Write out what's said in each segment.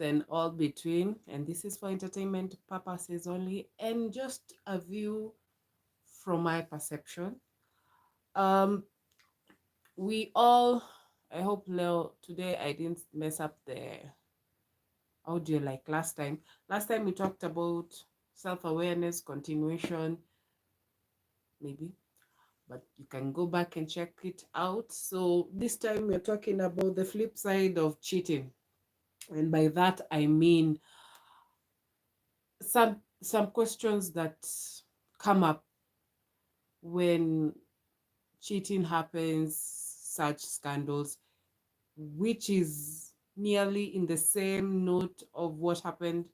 and all between. And this is for entertainment purposes only and just a view from my perception. Um, we all, I hope Leo, today I didn't mess up the audio like last time. Last time we talked about self awareness, continuation, maybe, but you can go back and check it out. So this time we're talking about the flip side of cheating. And by that, I mean some questions that come up when cheating happens, such scandals, which is nearly in the same note of what happened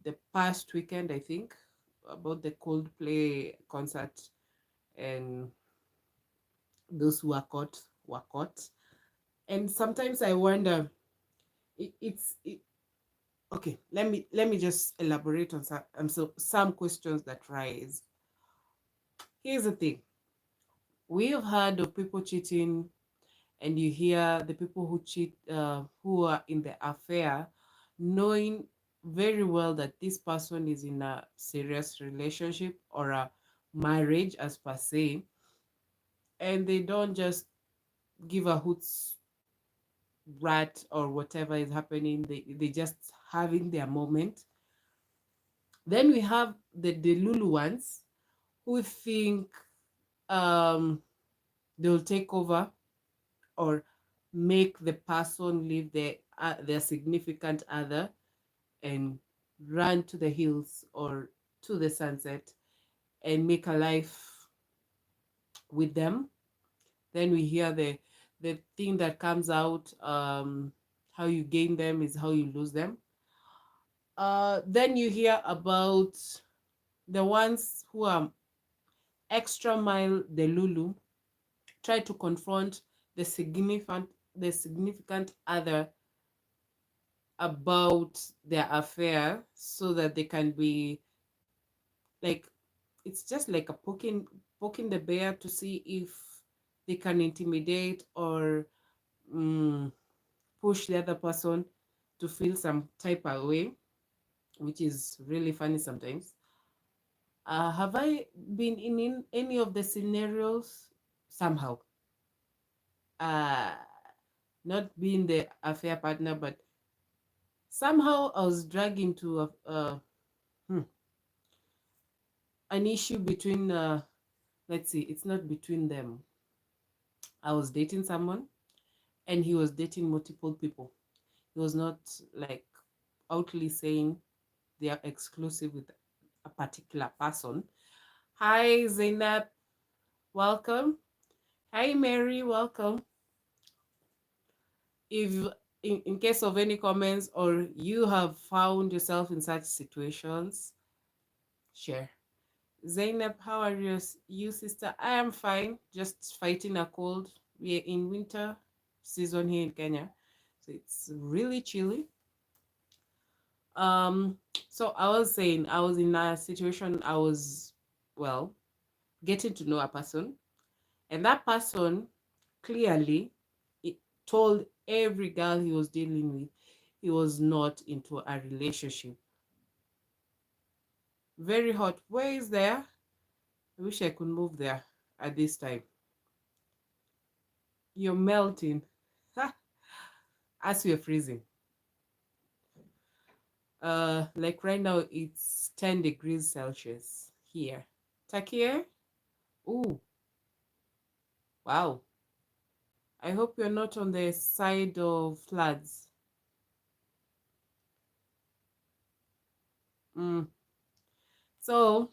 the past weekend, I think, about the Coldplay concert and those who are caught were caught. And sometimes I wonder, it's okay. Let me just elaborate on some questions that rise. Here's the thing: we've heard of people cheating, and you hear the people who cheat, who are in the affair, knowing very well that this person is in a serious relationship or a marriage as per se, and they don't just give a hoot's rat or whatever is happening. They just having their moment. Then we have the Lulu ones who think um they'll take over or make the person leave their significant other and run to the hills or to the sunset and make a life with them. Then we hear the thing that comes out, how you gain them is how you lose them. Then you hear about the ones who are extra mile the Lulu, try to confront the significant other about their affair so that they can be like, it's just like a poking the bear to see if they can intimidate or mm, push the other person to feel some type of way, which is really funny sometimes. Have I been in any of the scenarios? Somehow, uh not being the affair partner, but somehow I was dragged into hmm, an issue between, let's see, it's not between them. I was dating someone and he was dating multiple people. He was not like outly saying they are exclusive with a particular person. Hi Zainab, welcome. Hi Mary, welcome. If in case of any comments or you have found yourself in such situations, share. Zainab, how are you, sister? I am fine, just fighting a cold. We are in winter season here in Kenya, so it's really chilly. Um, so I was saying I was in a situation. I was, well, getting to know a person, and that person clearly it told every girl he was dealing with he was not into a relationship. Very hot. Where is there? I wish I could move there at this time. You're melting. As we're freezing. Like right now it's 10 degrees Celsius here. Takia? Ooh, wow. I hope you're not on the side of floods. Mm. So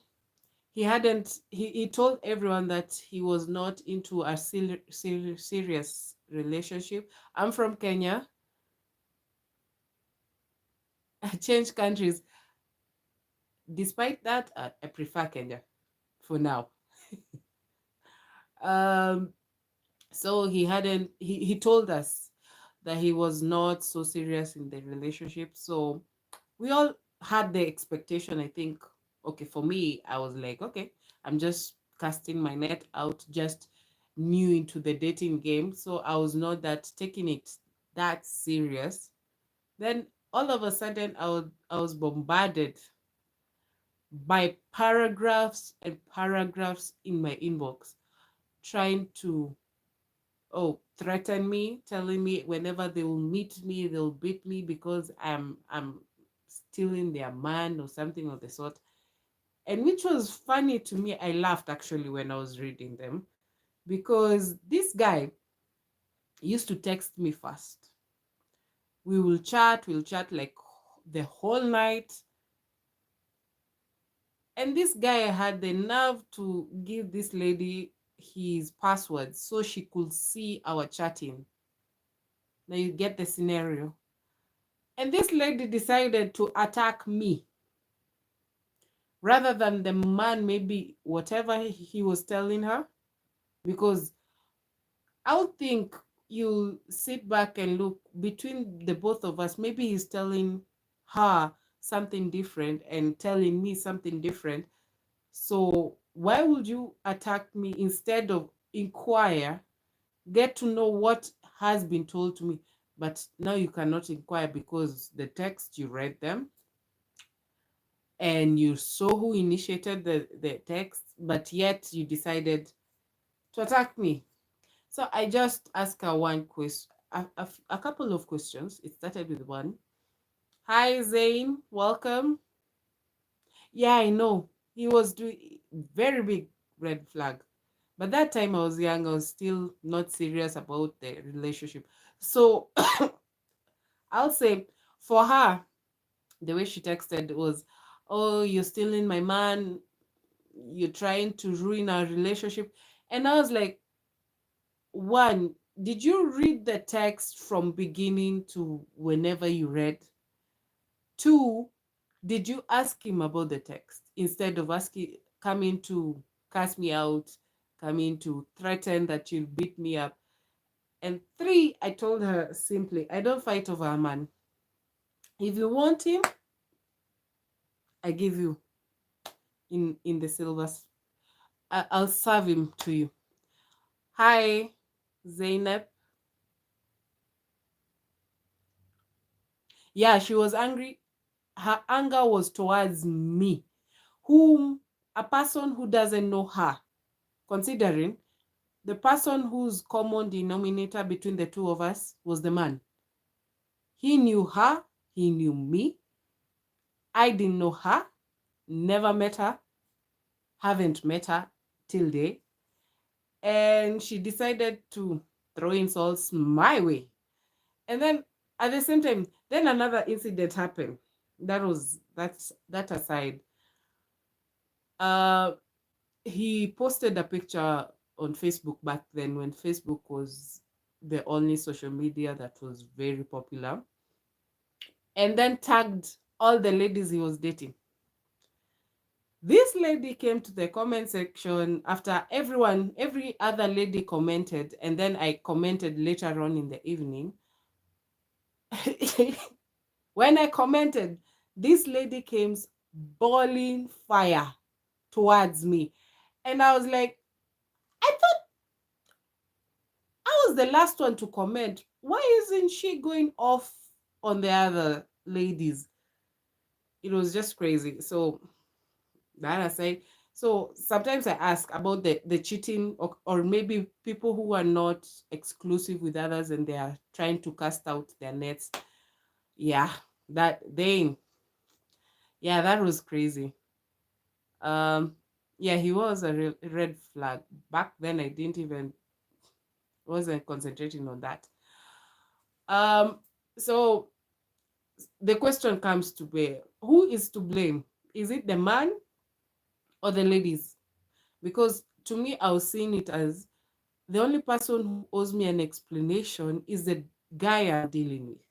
he told everyone that he was not into a serious relationship. I'm from Kenya. I changed countries. Despite that, I prefer Kenya for now. um, so he told us that he was not so serious in the relationship. So we all had the expectation, I think. Okay, for me, I was like, okay, I'm just casting my net out, just new into the dating game. So I was not that taking it that serious. Then all of a sudden I was bombarded by paragraphs and paragraphs in my inbox trying to threaten me, telling me whenever they will meet me they'll beat me because I'm stealing their man or something of the sort. And which was funny to me. I laughed actually when I was reading them because this guy used to text me first. We'll chat like the whole night. And this guy had the nerve to give this lady his password so she could see our chatting. Now you get the scenario. And this lady decided to attack me rather than the man, maybe whatever he was telling her. Because I would think you sit back and look between the both of us. Maybe he's telling her something different and telling me something different. So why would you attack me instead of inquire, get to know what has been told to me? But now you cannot inquire because the text you read them and you saw who initiated the text, but yet you decided to attack me. So I just asked her one question, a couple of questions. It started with one. Hi, Zane. Welcome. Yeah, I know. He was doing very big red flag. But that time I was young, I was still not serious about the relationship. So I'll say for her, the way she texted was, oh, you're stealing my man. You're trying to ruin our relationship. And I was like, one, did you read the text from beginning to whenever you read? Two, did you ask him about the text instead of asking, coming to cast me out, coming to threaten that you'll beat me up? And three, I told her simply, I don't fight over a man. If you want him, I give you in the silvers. I'll serve him to you. Hi, Zainab. Yeah, she was angry. Her anger was towards me, whom a person who doesn't know her, considering the person whose common denominator between the two of us was the man. He knew her, he knew me. I didn't know her, never met her, haven't met her till date. And she decided to throw insults my way. And then at the same time, then another incident happened. That aside. Uh he posted a picture on Facebook back then when Facebook was the only social media that was very popular, and then tagged all the ladies he was dating. This lady came to the comment section after every other lady commented, and then I commented later on in the evening. When I commented, this lady came boiling fire towards me. And I was like, I thought I was the last one to comment. Why isn't she going off on the other ladies? It was just crazy. So that aside, so sometimes I ask about the cheating, or maybe people who are not exclusive with others and they are trying to cast out their nets. Yeah, that they, yeah, that was crazy. Um, yeah, he was a red flag. Back then, I didn't even wasn't concentrating on that. Um, so the question comes to bear: who is to blame? Is it the man or the ladies? Because to me, I was seeing it as the only person who owes me an explanation is the guy I'm dealing with,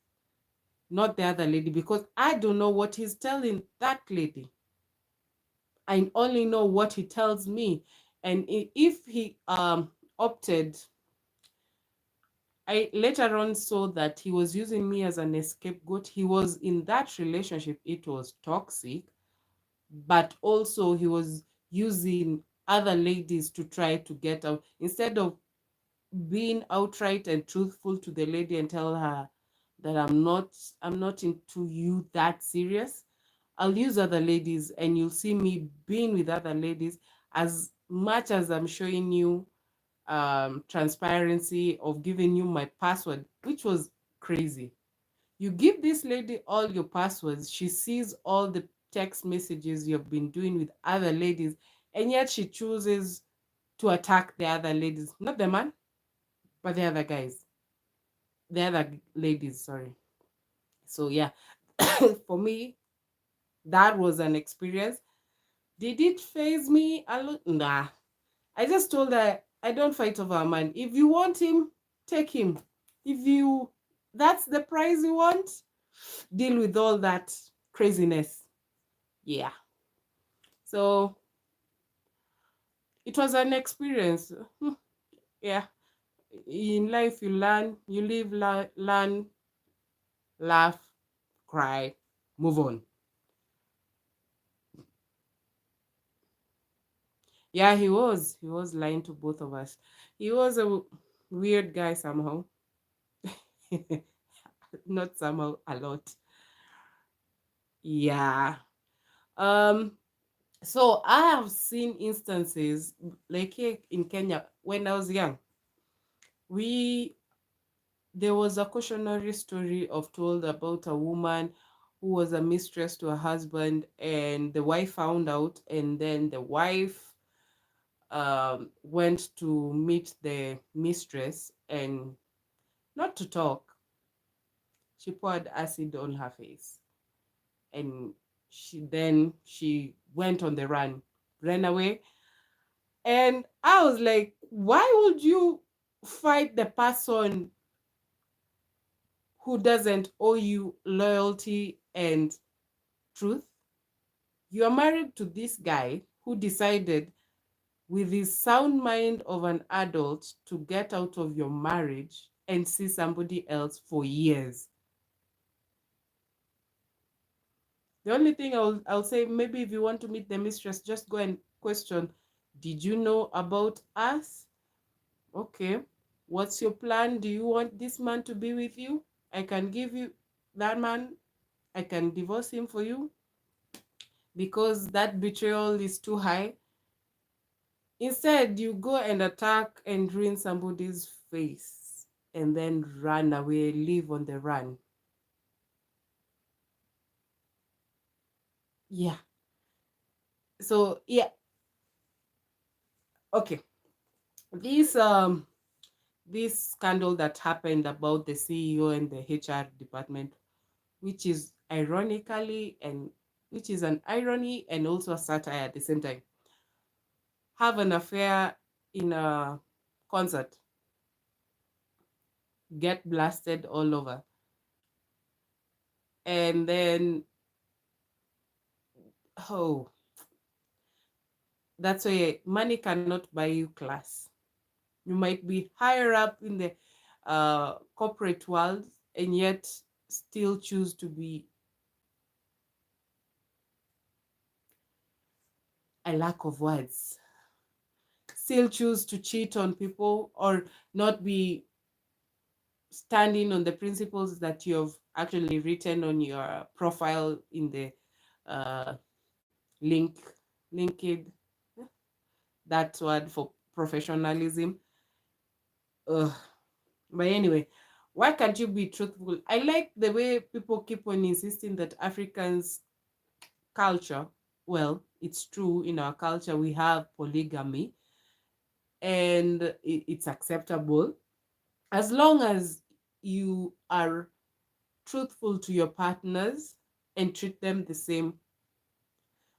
not the other lady, because I don't know what he's telling that lady. I only know what he tells me. And if he opted, I later on saw that he was using me as an scapegoat. He was in that relationship, it was toxic, but also he was using other ladies to try to get out instead of being outright and truthful to the lady and tell her, that I'm not into you that serious. I'll use other ladies, and you'll see me being with other ladies as much as I'm showing you transparency of giving you my password, which was crazy. You give this lady all your passwords, she sees all the text messages you've been doing with other ladies, and yet she chooses to attack the other ladies, not the man, but the other guys, the other ladies, sorry. So yeah, for me, that was an experience. Did it phase me a lot? Nah. I just told her I don't fight over a man. If you want him, take him. If you That's the price you want, deal with all that craziness. Yeah. So it was an experience. Yeah. In life you learn, you live, learn, laugh, cry, move on. Yeah, he was lying to both of us. He was a weird guy somehow. Not somehow, a lot. Yeah. Um so I have seen instances like here in Kenya when I was young. We There was a cautionary story of told about a woman who was a mistress to her husband, and the wife found out, and then the wife went to meet the mistress, and not to talk, she poured acid on her face, and she went on the run, ran away. And I was like, why would you fight the person who doesn't owe you loyalty and truth? You are married to this guy who decided, with his sound mind of an adult, to get out of your marriage and see somebody else for years. The only thing I'll say, maybe if you want to meet the mistress, just go and question, did you know about us? Okay. What's your plan? Do you want this man to be with you? I can give you that man. I can divorce him for you because that betrayal is too high. Instead, you go and attack and ruin somebody's face and then run away, live on the run. Yeah. So, yeah. Okay. This this scandal that happened about the CEO and the HR department, which is ironically and which is an irony and also a satire at the same time, have an affair in a concert, get blasted all over, and then, oh, that's why money cannot buy you class. You might be higher up in the corporate world and yet still choose to be a lack of words, still choose to cheat on people or not be standing on the principles that you've actually written on your profile in the uh, link, linked, that word for professionalism. Ugh. But anyway, why can't you be truthful? I like the way people keep on insisting that Africans culture, well, it's true, in our culture we have polygamy, and it's acceptable as long as you are truthful to your partners and treat them the same.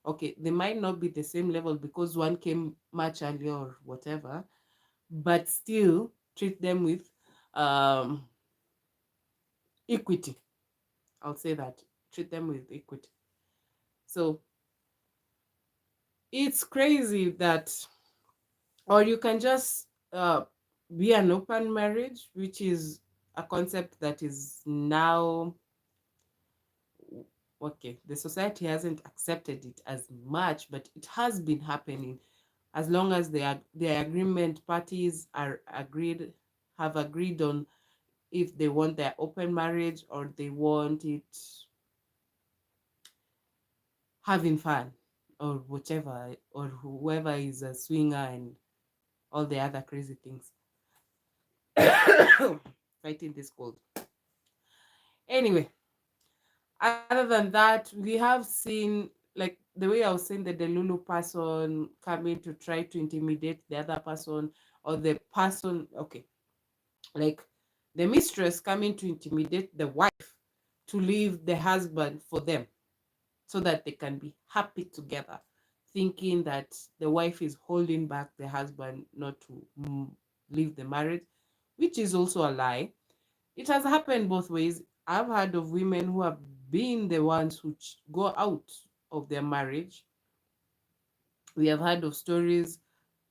Okay, they might not be the same level because one came much earlier or whatever, but still treat them with um equity. I'll say that. Treat them with equity. So it's crazy that, or you can just be an open marriage, which is a concept that is now, okay, the society hasn't accepted it as much, but it has been happening. As long as the agreement parties are agreed, have agreed on if they want their open marriage or they want it having fun or whatever, or whoever is a swinger and all the other crazy things. Fighting this cold. Anyway, other than that, we have seen, like the way I was saying, the Delulu person coming to try to intimidate the other person, or the person, okay, like the mistress coming to intimidate the wife to leave the husband for them so that they can be happy together, thinking that the wife is holding back the husband not to leave the marriage, which is also a lie. It has happened both ways. I've heard of women who have been the ones who go out of their marriage. We have heard of stories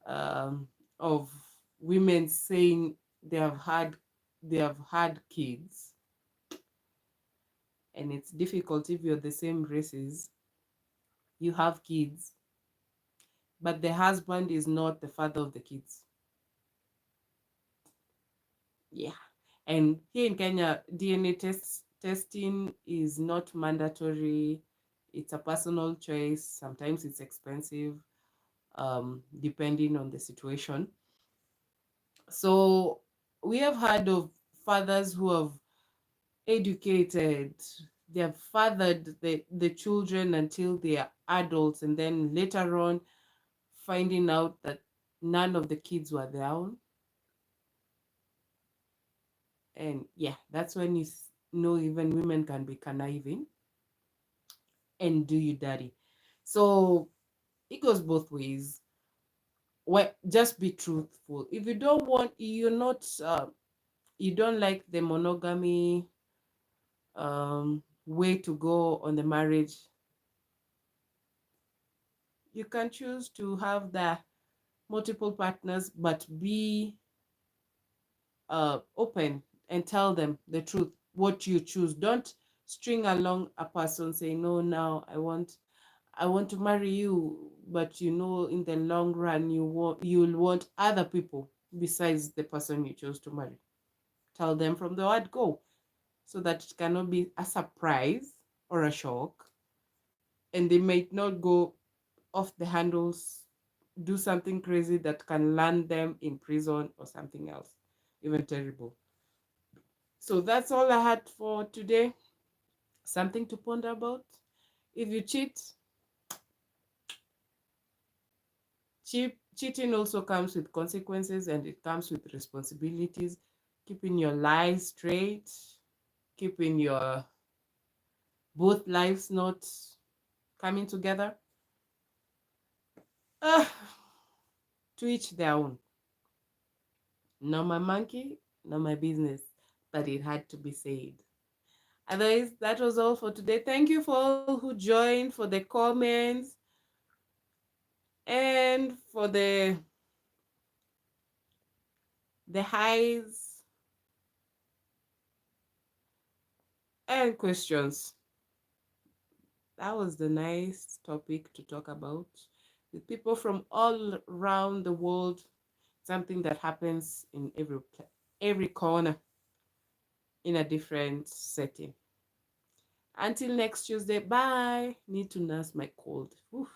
um, of women saying they have had kids, and it's difficult if you're the same races. You have kids, but the husband is not the father of the kids. Yeah. And here in Kenya, DNA testing is not mandatory. It's a personal choice. Sometimes it's expensive, depending on the situation. So we have heard of fathers who have educated, they have fathered the children until they are adults, and then later on finding out that none of the kids were their own. And yeah, that's when you know even women can be conniving and do you dirty. So it goes both ways. Well, just be truthful. If you don't want, you're not, you don't like the monogamy way to go on the marriage, you can choose to have the multiple partners, but be open and tell them the truth, what you choose. Don't string along a person saying, no, now I want to marry you, but in the long run you'll want other people besides the person you chose to marry. Tell them from the word go, so that it cannot be a surprise or a shock, and they might not go off the handles, do something crazy that can land them in prison or something else, even terrible. So that's all I had for today. Something to ponder about. If you cheating also comes with consequences, and it comes with responsibilities. Keeping your lies straight, keeping your both lives not coming together. Uh, to each their own. Not my monkey, not my business, but it had to be said. Otherwise, that was all for today. Thank you for all who joined, for the comments, and for the highs and questions. That was the nice topic to talk about with people from all around the world. Something that happens in every corner in a different setting. Until next Tuesday, bye. Need to nurse my cold. Oof.